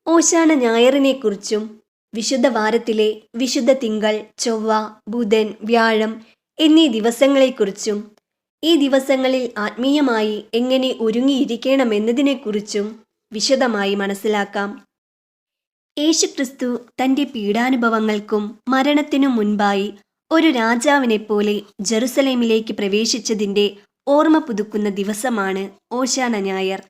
ഓശാന ഞായറിനെക്കുറിച്ചും വിശുദ്ധ വാരത്തിലെ വിശുദ്ധ തിങ്കൾ, ചൊവ്വ, ബുധൻ, വ്യാഴം എന്നീ ദിവസങ്ങളെക്കുറിച്ചും ഈ ദിവസങ്ങളിൽ ആത്മീയമായി എങ്ങനെ ഒരുങ്ങിയിരിക്കണമെന്നതിനെക്കുറിച്ചും വിശദമായി മനസ്സിലാക്കാം. യേശുക്രിസ്തു തൻ്റെ പീഡാനുഭവങ്ങൾക്കും മരണത്തിനു മുൻപായി ഒരു രാജാവിനെപ്പോലെ ജെറുസലേമിലേക്ക് പ്രവേശിച്ചതിൻ്റെ ഓർമ്മ പുതുക്കുന്ന ദിവസമാണ് ഓശാന ഞായർ.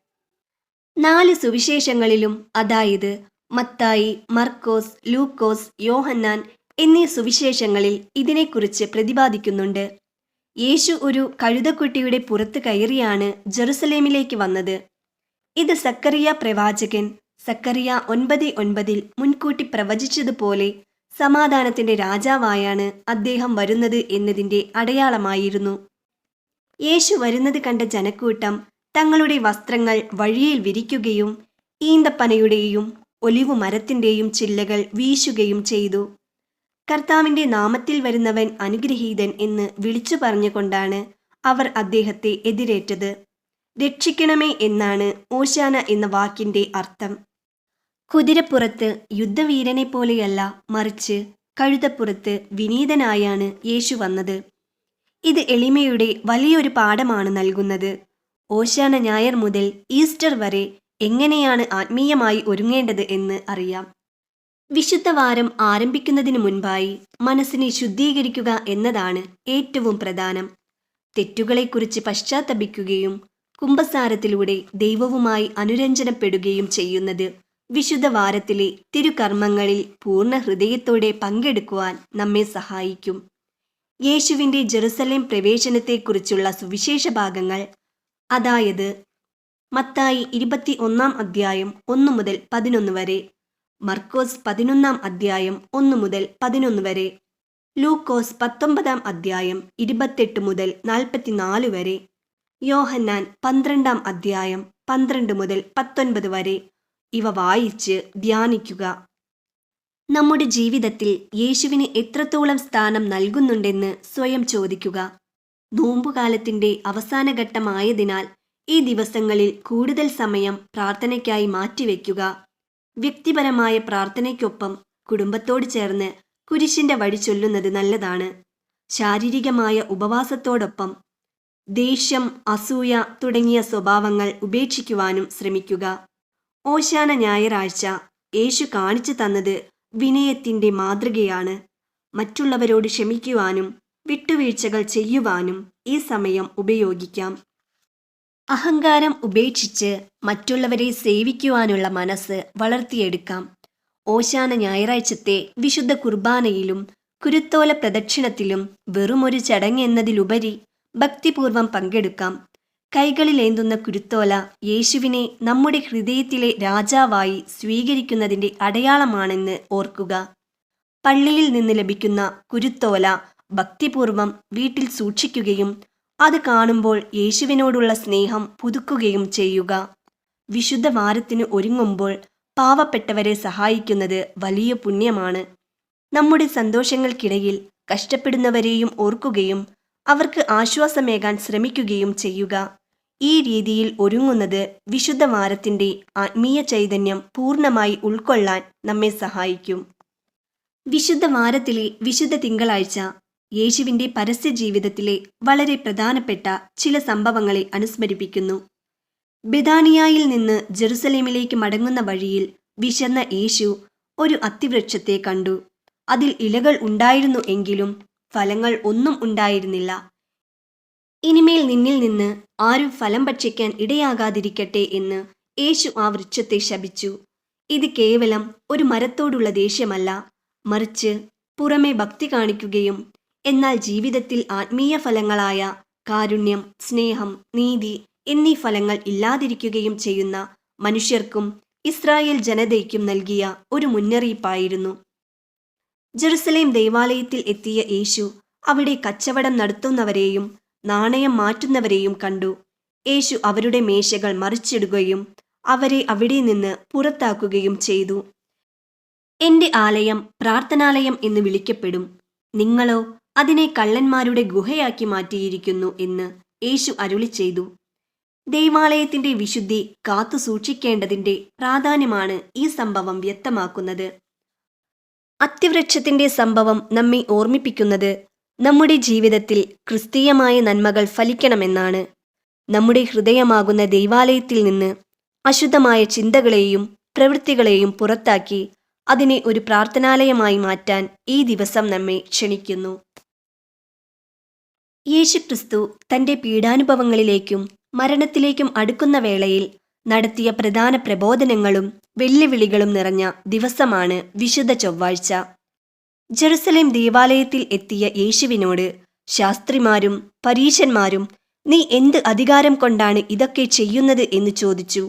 4 സുവിശേഷങ്ങളിലും, അതായത് മത്തായി, മർക്കോസ്, ലൂക്കോസ്, യോഹന്നാൻ എന്നീ സുവിശേഷങ്ങളിൽ ഇതിനെക്കുറിച്ച് പ്രതിപാദിക്കുന്നുണ്ട്. യേശു ഒരു കഴുതക്കുട്ടിയുടെ പുറത്ത് കയറിയാണ് ജെറുസലേമിലേക്ക് വന്നത്. ഇത് സക്കറിയ പ്രവാചകൻ സക്കറിയ 9:9 മുൻകൂട്ടി പ്രവചിച്ചതുപോലെ സമാധാനത്തിന്റെ രാജാവായാണ് അദ്ദേഹം വരുന്നത് എന്നതിൻ്റെ അടയാളമായിരുന്നു. യേശു വരുന്നത് കണ്ട ജനക്കൂട്ടം തങ്ങളുടെ വസ്ത്രങ്ങൾ വഴിയിൽ വിരിക്കുകയും ഈന്തപ്പനയുടെയും ഒലിവു മരത്തിൻ്റെയും ചില്ലകൾ വീശുകയും ചെയ്തു. കർത്താവിൻ്റെ നാമത്തിൽ വരുന്നവൻ അനുഗ്രഹീതൻ എന്ന് വിളിച്ചു പറഞ്ഞുകൊണ്ടാണ് അവർ അദ്ദേഹത്തെ എതിരേറ്റത്. രക്ഷിക്കണമേ എന്നാണ് ഓശാന എന്ന വാക്കിൻ്റെ അർത്ഥം. കുതിരപ്പുറത്ത് യുദ്ധവീരനെ പോലെയല്ല, മറിച്ച് കഴുതപ്പുറത്ത് വിനീതനായാണ് യേശു വന്നത്. ഇത് എളിമയുടെ വലിയൊരു പാഠമാണ് നൽകുന്നത്. ഓശാന ഞായർ മുതൽ ഈസ്റ്റർ വരെ എങ്ങനെയാണ് ആത്മീയമായി ഒരുങ്ങേണ്ടത് എന്ന് അറിയാം. വിശുദ്ധ വാരം ആരംഭിക്കുന്നതിന് മുൻപായി മനസ്സിനെ ശുദ്ധീകരിക്കുക എന്നതാണ് ഏറ്റവും പ്രധാനം. തെറ്റുകളെക്കുറിച്ച് പശ്ചാത്തപിക്കുകയും കുമ്പസാരത്തിലൂടെ ദൈവവുമായി അനുരഞ്ജനപ്പെടുകയും ചെയ്യുന്നത് വിശുദ്ധ വാരത്തിലെ തിരുകർമ്മങ്ങളിൽ പൂർണ്ണ ഹൃദയത്തോടെ പങ്കെടുക്കുവാൻ നമ്മെ സഹായിക്കും. യേശുവിൻ്റെ ജെറുസലേം പ്രവേശനത്തെക്കുറിച്ചുള്ള സുവിശേഷ ഭാഗങ്ങൾ, അതായത് മത്തായി 21 അധ്യായം 1 മുതൽ 11 വരെ, മർക്കോസ് 11 അധ്യായം 1 മുതൽ 11 വരെ, ലൂക്കോസ് 19 അധ്യായം 28 മുതൽ 44 വരെ, യോഹന്നാൻ 12 അധ്യായം 12 മുതൽ 19 വരെ ഇവ വായിച്ച് ധ്യാനിക്കുക. നമ്മുടെ ജീവിതത്തിൽ യേശുവിന് എത്രത്തോളം സ്ഥാനം നൽകുന്നുണ്ടെന്ന് സ്വയം ചോദിക്കുക. നോമ്പുകാലത്തിൻ്റെ അവസാന ഘട്ടമായതിനാൽ ഈ ദിവസങ്ങളിൽ കൂടുതൽ സമയം പ്രാർത്ഥനയ്ക്കായി മാറ്റിവെക്കുക. വ്യക്തിപരമായ പ്രാർത്ഥനയ്ക്കൊപ്പം കുടുംബത്തോട് ചേർന്ന് കുരിശിൻ്റെ വഴി ചൊല്ലുന്നത് നല്ലതാണ്. ശാരീരികമായ ഉപവാസത്തോടൊപ്പം ദേഷ്യം, അസൂയ തുടങ്ങിയ സ്വഭാവങ്ങൾ ഉപേക്ഷിക്കുവാനും ശ്രമിക്കുക. ഓശാന ഞായറാഴ്ച യേശു കാണിച്ചു തന്നത് വിനയത്തിൻ്റെ മാതൃകയാണ്. മറ്റുള്ളവരോട് ക്ഷമിക്കുവാനും വിട്ടുവീഴ്ചകൾ ചെയ്യുവാനും ഈ സമയം ഉപയോഗിക്കാം. അഹങ്കാരം ഉപേക്ഷിച്ച് മറ്റുള്ളവരെ സേവിക്കുവാനുള്ള മനസ്സ് വളർത്തിയെടുക്കാം. ഓശാന ഞായറാഴ്ചത്തെ വിശുദ്ധ കുർബാനയിലും കുരുത്തോല പ്രദക്ഷിണത്തിലും വെറുമൊരു ചടങ്ങെന്നതിലുപരി ഭക്തിപൂർവം പങ്കെടുക്കാം. കൈകളിലേന്തുന്ന കുരുത്തോല യേശുവിനെ നമ്മുടെ ഹൃദയത്തിലെ രാജാവായി സ്വീകരിക്കുന്നതിൻ്റെ അടയാളമാണെന്ന് ഓർക്കുക. പള്ളിയിൽ നിന്ന് ലഭിക്കുന്ന കുരുത്തോല ഭക്തിപൂർവം വീട്ടിൽ സൂക്ഷിക്കുകയും അത് കാണുമ്പോൾ യേശുവിനോടുള്ള സ്നേഹം പുതുക്കുകയും ചെയ്യുക. വിശുദ്ധ വാരത്തിന് ഒരുങ്ങുമ്പോൾ പാവപ്പെട്ടവരെ സഹായിക്കുന്നത് വലിയ പുണ്യമാണ്. നമ്മുടെ സന്തോഷങ്ങൾക്കിടയിൽ കഷ്ടപ്പെടുന്നവരെയും ഓർക്കുകയും അവർക്ക് ആശ്വാസമേകാൻ ശ്രമിക്കുകയും ചെയ്യുക. ഈ രീതിയിൽ ഒരുങ്ങുന്നത് വിശുദ്ധ വാരത്തിൻ്റെ ആത്മീയ ചൈതന്യം പൂർണ്ണമായി ഉൾക്കൊള്ളാൻ നമ്മെ സഹായിക്കും. വിശുദ്ധ വാരത്തിലെ വിശുദ്ധ തിങ്കളാഴ്ച യേശുവിൻ്റെ പരസ്യ ജീവിതത്തിലെ വളരെ പ്രധാനപ്പെട്ട ചില സംഭവങ്ങളെ അനുസ്മരിപ്പിക്കുന്നു. ബെഥാനിയായിൽ നിന്ന് ജെറുസലേമിലേക്ക് മടങ്ങുന്ന വഴിയിൽ വിശന്ന യേശു ഒരു അത്തിവൃക്ഷത്തെ കണ്ടു. അതിൽ ഇലകൾ ഉണ്ടായിരുന്നു എങ്കിലും ഫലങ്ങൾ ഒന്നും ഉണ്ടായിരുന്നില്ല. ഇനിമേൽ നിന്നിൽ നിന്ന് ആരും ഫലം ഭക്ഷിക്കാൻ ഇടയാകാതിരിക്കട്ടെ എന്ന് യേശു ആ വൃക്ഷത്തെ ശപിച്ചു. ഇത് കേവലം ഒരു മരത്തോടുള്ള ദേഷ്യമല്ല, മറിച്ച് പുറമെ ഭക്തി കാണിക്കുകയും എന്നാൽ ജീവിതത്തിൽ ആത്മീയ ഫലങ്ങളായ കാരുണ്യം, സ്നേഹം, നീതി എന്നീ ഫലങ്ങൾ ഇല്ലാതിരിക്കുകയും ചെയ്യുന്ന മനുഷ്യർക്കും ഇസ്രായേൽ ജനതയ്ക്കും നൽകിയ ഒരു മുന്നറിയിപ്പായിരുന്നു. ജെറുസലേം ദേവാലയത്തിൽ എത്തിയ യേശു അവിടെ കച്ചവടം നടത്തുന്നവരെയും നാണയം മാറ്റുന്നവരെയും കണ്ടു. യേശു അവരുടെ മേശകൾ മറിച്ചിടുകയും അവരെ അവിടെ നിന്ന് പുറത്താക്കുകയും ചെയ്തു. എൻ്റെ ആലയം പ്രാർത്ഥനാലയം എന്ന് വിളിക്കപ്പെടും, നിങ്ങളോ അതിനെ കള്ളന്മാരുടെ ഗുഹയാക്കി മാറ്റിയിരിക്കുന്നു എന്ന് യേശു അരുളി ചെയ്തു. ദൈവാലയത്തിന്റെ വിശുദ്ധി കാത്തു സൂക്ഷിക്കേണ്ടതിന്റെ പ്രാധാന്യമാണ് ഈ സംഭവം വ്യക്തമാക്കുന്നത്. അത്തിവൃക്ഷത്തിന്റെ സംഭവം നമ്മെ ഓർമ്മിപ്പിക്കുന്നത് നമ്മുടെ ജീവിതത്തിൽ ക്രിസ്തീയമായ നന്മകൾ ഫലിക്കണമെന്നാണ്. നമ്മുടെ ഹൃദയമാകുന്ന ദൈവാലയത്തിൽ നിന്ന് അശുദ്ധമായ ചിന്തകളെയും പ്രവൃത്തികളെയും പുറത്താക്കി അതിനെ ഒരു പ്രാർത്ഥനാലയമായി മാറ്റാൻ ഈ ദിവസം നമ്മെ ക്ഷണിക്കുന്നു. യേശുക്രിസ്തു തന്റെ പീഡാനുഭവങ്ങളിലേക്കും മരണത്തിലേക്കും അടുക്കുന്ന വേളയിൽ നടത്തിയ പ്രധാന പ്രബോധനങ്ങളും വെല്ലുവിളികളും നിറഞ്ഞ ദിവസമാണ് വിശുദ്ധ ചൊവ്വാഴ്ച. ജെറുസലേം ദേവാലയത്തിൽ എത്തിയ യേശുവിനോട് ശാസ്ത്രിമാരും പരീശന്മാരും നീ എന്ത് അധികാരം കൊണ്ടാണ് ഇതൊക്കെ ചെയ്യുന്നത് എന്ന് ചോദിച്ചു.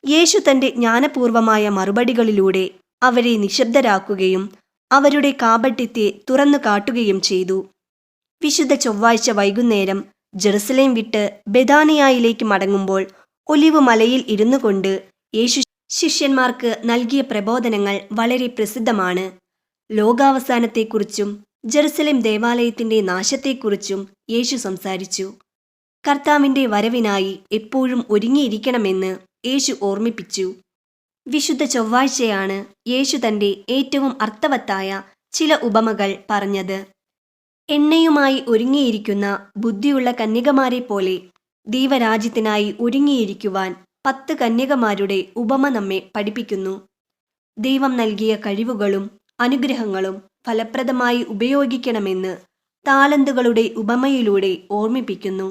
യേശു തന്റെ ജ്ഞാനപൂർവമായ മറുപടികളിലൂടെ അവരെ നിശബ്ദരാക്കുകയും അവരുടെ കാപട്യത്തെ തുറന്നു കാട്ടുകയും ചെയ്തു. വിശുദ്ധ ചൊവ്വാഴ്ച വൈകുന്നേരം ജെറുസലേം വിട്ട് ബെഥാനിയായിലേക്ക് മടങ്ങുമ്പോൾ ഒലിവ് മലയിൽ ഇരുന്നു കൊണ്ട് യേശു ശിഷ്യന്മാർക്ക് നൽകിയ പ്രബോധനങ്ങൾ വളരെ പ്രസിദ്ധമാണ്. ലോകാവസാനത്തെക്കുറിച്ചും ജെറുസലേം ദേവാലയത്തിന്റെ നാശത്തെക്കുറിച്ചും യേശു സംസാരിച്ചു. കർത്താവിന്റെ വരവിനായി എപ്പോഴും ഒരുങ്ങിയിരിക്കണമെന്ന് യേശു ഓർമ്മിപ്പിച്ചു. വിശുദ്ധ ചൊവ്വാഴ്ചയാണ് യേശു തന്റെ ഏറ്റവും അർത്ഥവത്തായ ചില ഉപമകൾ പറഞ്ഞത്. എണ്ണയുമായി ഒരുങ്ങിയിരിക്കുന്ന ബുദ്ധിയുള്ള കന്യകമാരെ പോലെ ദൈവരാജ്യത്തിനായി ഒരുങ്ങിയിരിക്കുവാൻ 10 കന്യകമാരുടെ ഉപമ നമ്മെ പഠിപ്പിക്കുന്നു. ദൈവം നൽകിയ കഴിവുകളും അനുഗ്രഹങ്ങളും ഫലപ്രദമായി ഉപയോഗിക്കണമെന്ന് താലന്തുകളുടെ ഉപമയിലൂടെ ഓർമ്മിപ്പിക്കുന്നു.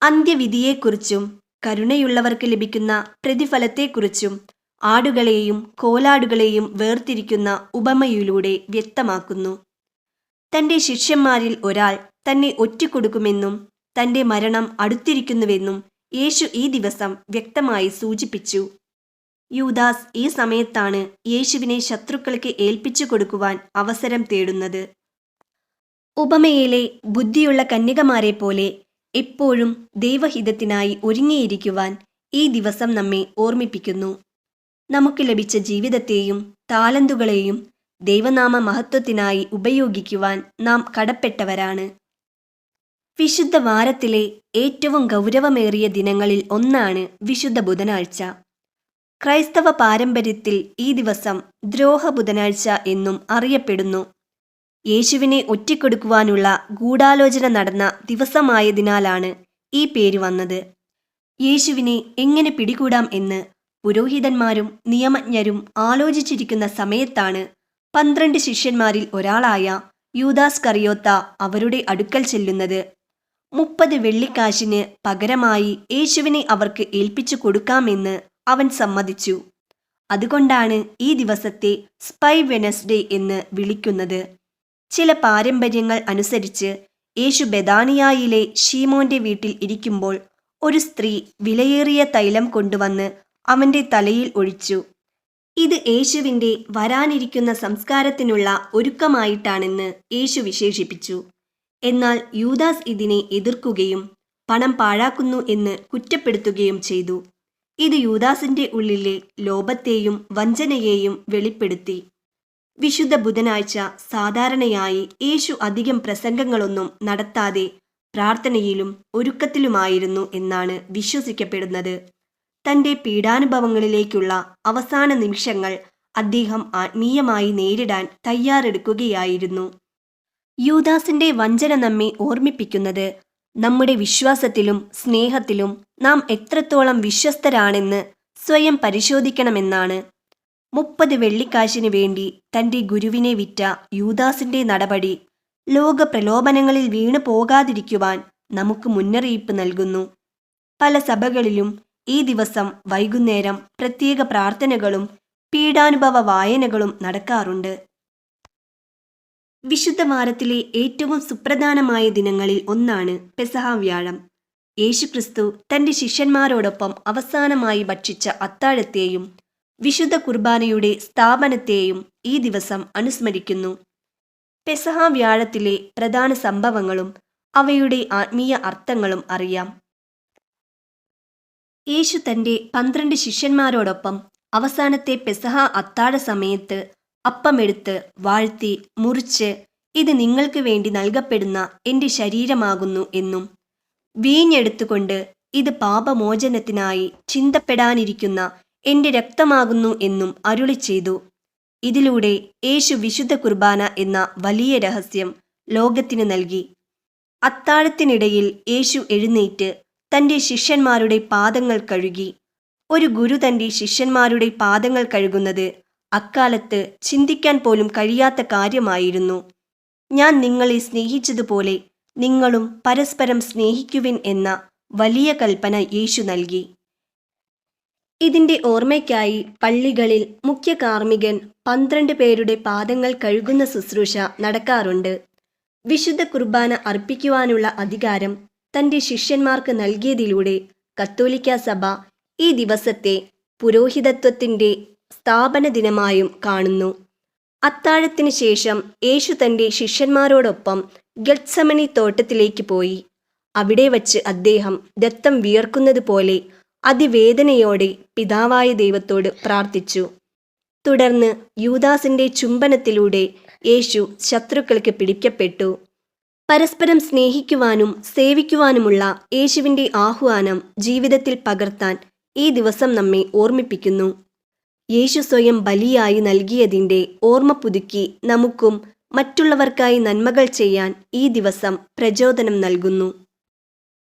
അന്ത്യവിധിയെക്കുറിച്ചും കരുണയുള്ളവർക്ക് ലഭിക്കുന്ന പ്രതിഫലത്തെക്കുറിച്ചും ആടുകളെയും കോലാടുകളെയും വേർതിരിക്കുന്ന ഉപമയിലൂടെ വ്യക്തമാക്കുന്നു. തന്റെ ശിഷ്യന്മാരിൽ ഒരാൾ തന്നെ ഒറ്റിക്കൊടുക്കുമെന്നും തന്റെ മരണം അടുത്തിരിക്കുന്നുവെന്നും യേശു ഈ ദിവസം വ്യക്തമായി സൂചിപ്പിച്ചു. യൂദാസ് ഈ സമയത്താണ് യേശുവിനെ ശത്രുക്കൾക്ക് ഏൽപ്പിച്ചു കൊടുക്കുവാൻ അവസരം തേടുന്നത്. ഉപമയിലെ ബുദ്ധിയുള്ള കന്യകമാരെ പോലെ എപ്പോഴും ദൈവഹിതത്തിനായി ഒരുങ്ങിയിരിക്കുവാൻ ഈ ദിവസം നമ്മെ ഓർമ്മിപ്പിക്കുന്നു. നമുക്ക് ലഭിച്ച ജീവിതത്തെയും താലന്തുകളെയും ദൈവനാമ മഹത്വത്തിനായി ഉപയോഗിക്കുവാൻ നാം കടപ്പെട്ടവരാണ്. വിശുദ്ധ വാരത്തിലെ ഏറ്റവും ഗൗരവമേറിയ ദിനങ്ങളിൽ ഒന്നാണ് വിശുദ്ധ ബുധനാഴ്ച. ക്രൈസ്തവ പാരമ്പര്യത്തിൽ ഈ ദിവസം ദ്രോഹ ബുധനാഴ്ച എന്നും അറിയപ്പെടുന്നു. യേശുവിനെ ഒറ്റിക്കൊടുക്കുവാനുള്ള ഗൂഢാലോചന നടന്ന ദിവസമായതിനാലാണ് ഈ പേര് വന്നത്. യേശുവിനെ എങ്ങനെ പിടികൂടാം എന്ന് പുരോഹിതന്മാരും നിയമജ്ഞരും ആലോചിച്ചിരിക്കുന്ന സമയത്താണ് 12 ശിഷ്യന്മാരിൽ ഒരാളായ യൂദാസ് കറിയോത്ത അവരുടെ അടുക്കൽ ചെല്ലുന്നത്. 30 വെള്ളിക്കാശിന് പകരമായി യേശുവിനെ അവർക്ക് ഏൽപ്പിച്ചു കൊടുക്കാമെന്ന് അവൻ സമ്മതിച്ചു. അതുകൊണ്ടാണ് ഈ ദിവസത്തെ സ്പൈ വെനസ്ഡേ എന്ന് വിളിക്കുന്നത്. ചില പാരമ്പര്യങ്ങൾ അനുസരിച്ച് യേശു ബെഥാനിയായിലെ ശീമോന്റെ വീട്ടിൽ ഇരിക്കുമ്പോൾ ഒരു സ്ത്രീ വിലയേറിയ തൈലം കൊണ്ടുവന്ന് അവന്റെ തലയിൽ ഒഴിച്ചു. ഇത് യേശുവിന്റെ വരാനിരിക്കുന്ന സംസ്കാരത്തിനുള്ള ഒരുക്കമായിട്ടാണെന്ന് യേശു വിശേഷിപ്പിച്ചു. എന്നാൽ യൂദാസ് ഇതിനെ എതിർക്കുകയും പണം പാഴാക്കുന്നു എന്ന് കുറ്റപ്പെടുത്തുകയും ചെയ്തു. ഇത് യൂദാസിന്റെ ഉള്ളിലെ ലോഭത്തെയും വഞ്ചനയെയും വെളിപ്പെടുത്തി. വിശുദ്ധ ബുധനാഴ്ച സാധാരണയായി യേശു അധികം പ്രസംഗങ്ങളൊന്നും നടത്താതെ പ്രാർത്ഥനയിലും ഒരുക്കത്തിലുമായിരുന്നു എന്നാണ് വിശ്വസിക്കപ്പെടുന്നത്. തന്റെ പീഡാനുഭവങ്ങളിലേക്കുള്ള അവസാന നിമിഷങ്ങൾ അദ്ദേഹം ആത്മീയമായി നേരിടാൻ തയ്യാറെടുക്കുകയായിരുന്നു. യൂദാസിന്റെ വഞ്ചന നമ്മെ ഓർമ്മിപ്പിക്കുന്നത് നമ്മുടെ വിശ്വാസത്തിലും സ്നേഹത്തിലും നാം എത്രത്തോളം വിശ്വസ്തരാണെന്ന് സ്വയം പരിശോധിക്കണമെന്നാണ്. 30 വെള്ളിക്കാശിന് വേണ്ടി തന്റെ ഗുരുവിനെ വിറ്റ യൂദാസിന്റെ നടപടി ലോക പ്രലോഭനങ്ങളിൽ വീണു പോകാതിരിക്കുവാൻ നമുക്ക് മുന്നറിയിപ്പ് നൽകുന്നു. പല സഭകളിലും ഈ ദിവസം വൈകുന്നേരം പ്രത്യേക പ്രാർത്ഥനകളും പീഡാനുഭവ വായനകളും നടക്കാറുണ്ട്. വിശുദ്ധ വാരത്തിലെ ഏറ്റവും സുപ്രധാനമായ ദിനങ്ങളിൽ ഒന്നാണ് പെസഹ വ്യാഴം. യേശുക്രിസ്തു തന്റെ ശിഷ്യന്മാരോടൊപ്പം അവസാനമായി ഭക്ഷിച്ച അത്താഴത്തെയും വിശുദ്ധ കുർബാനയുടെ സ്ഥാപനത്തെയും ഈ ദിവസം അനുസ്മരിക്കുന്നു. പെസഹ വ്യാഴത്തിലെ പ്രധാന സംഭവങ്ങളും അവയുടെ ആത്മീയ അർത്ഥങ്ങളും അറിയാം. യേശു തന്റെ 12 ശിഷ്യന്മാരോടൊപ്പം അവസാനത്തെ പെസഹ അത്താഴ സമയത്ത് അപ്പമെടുത്ത് വാഴ്ത്തി മുറിച്ച് ഇത് നിങ്ങൾക്ക് വേണ്ടി നൽകപ്പെടുന്ന എൻ്റെ ശരീരമാകുന്നു എന്നും വീഞ്ഞെടുത്തുകൊണ്ട് ഇത് പാപമോചനത്തിനായി ചിന്തപ്പെടാനിരിക്കുന്ന എൻ്റെ രക്തമാകുന്നു എന്നും അരുളിച്ചെയ്തു. ഇതിലൂടെ യേശു വിശുദ്ധ കുർബാന എന്ന വലിയ രഹസ്യം ലോകത്തിന് നൽകി. അത്താഴത്തിനിടയിൽ യേശു എഴുന്നേറ്റ് തൻ്റെ ശിഷ്യന്മാരുടെ പാദങ്ങൾ കഴുകി. ഒരു ഗുരു തൻ്റെ ശിഷ്യന്മാരുടെ പാദങ്ങൾ കഴുകുന്നത് അക്കാലത്ത് ചിന്തിക്കാൻ പോലും കഴിയാത്ത കാര്യമായിരുന്നു. ഞാൻ നിങ്ങളെ സ്നേഹിച്ചതുപോലെ നിങ്ങളും പരസ്പരം സ്നേഹിക്കുവിൻ എന്ന വലിയ കൽപ്പന യേശു നൽകി. ഇതിൻ്റെ ഓർമ്മയ്ക്കായി പള്ളികളിൽ മുഖ്യ കാർമ്മികൻ 12 പേരുടെ പാദങ്ങൾ കഴുകുന്ന ശുശ്രൂഷ നടക്കാറുണ്ട്. വിശുദ്ധ കുർബാന അർപ്പിക്കുവാനുള്ള അധികാരം തൻ്റെ ശിഷ്യന്മാർക്ക് നൽകിയതിലൂടെ കത്തോലിക്ക സഭ ഈ ദിവസത്തെ പുരോഹിതത്വത്തിൻ്റെ സ്ഥാപന ദിനമായും കാണുന്നു. അത്താഴത്തിന് ശേഷം യേശു തൻ്റെ ശിഷ്യന്മാരോടൊപ്പം ഗെത്സമനി തോട്ടത്തിലേക്ക് പോയി. അവിടെ വച്ച് അദ്ദേഹം രക്തം വിയർക്കുന്നത് പോലെ അതിവേദനയോടെ പിതാവായ ദൈവത്തോട് പ്രാർത്ഥിച്ചു. തുടർന്ന് യൂദാസിൻ്റെ ചുംബനത്തിലൂടെ യേശു ശത്രുക്കൾക്ക് പിടിക്കപ്പെട്ടു. പരസ്പരം സ്നേഹിക്കുവാനും സേവിക്കുവാനുമുള്ള യേശുവിൻ്റെ ആഹ്വാനം ജീവിതത്തിൽ പകർത്താൻ ഈ ദിവസം നമ്മെ ഓർമ്മിപ്പിക്കുന്നു. യേശു സ്വയം ബലിയായി നൽകിയതിൻ്റെ ഓർമ്മ പുതുക്കി നമുക്കും മറ്റുള്ളവർക്കായി നന്മകൾ ചെയ്യാൻ ഈ ദിവസം പ്രചോദനം നൽകുന്നു.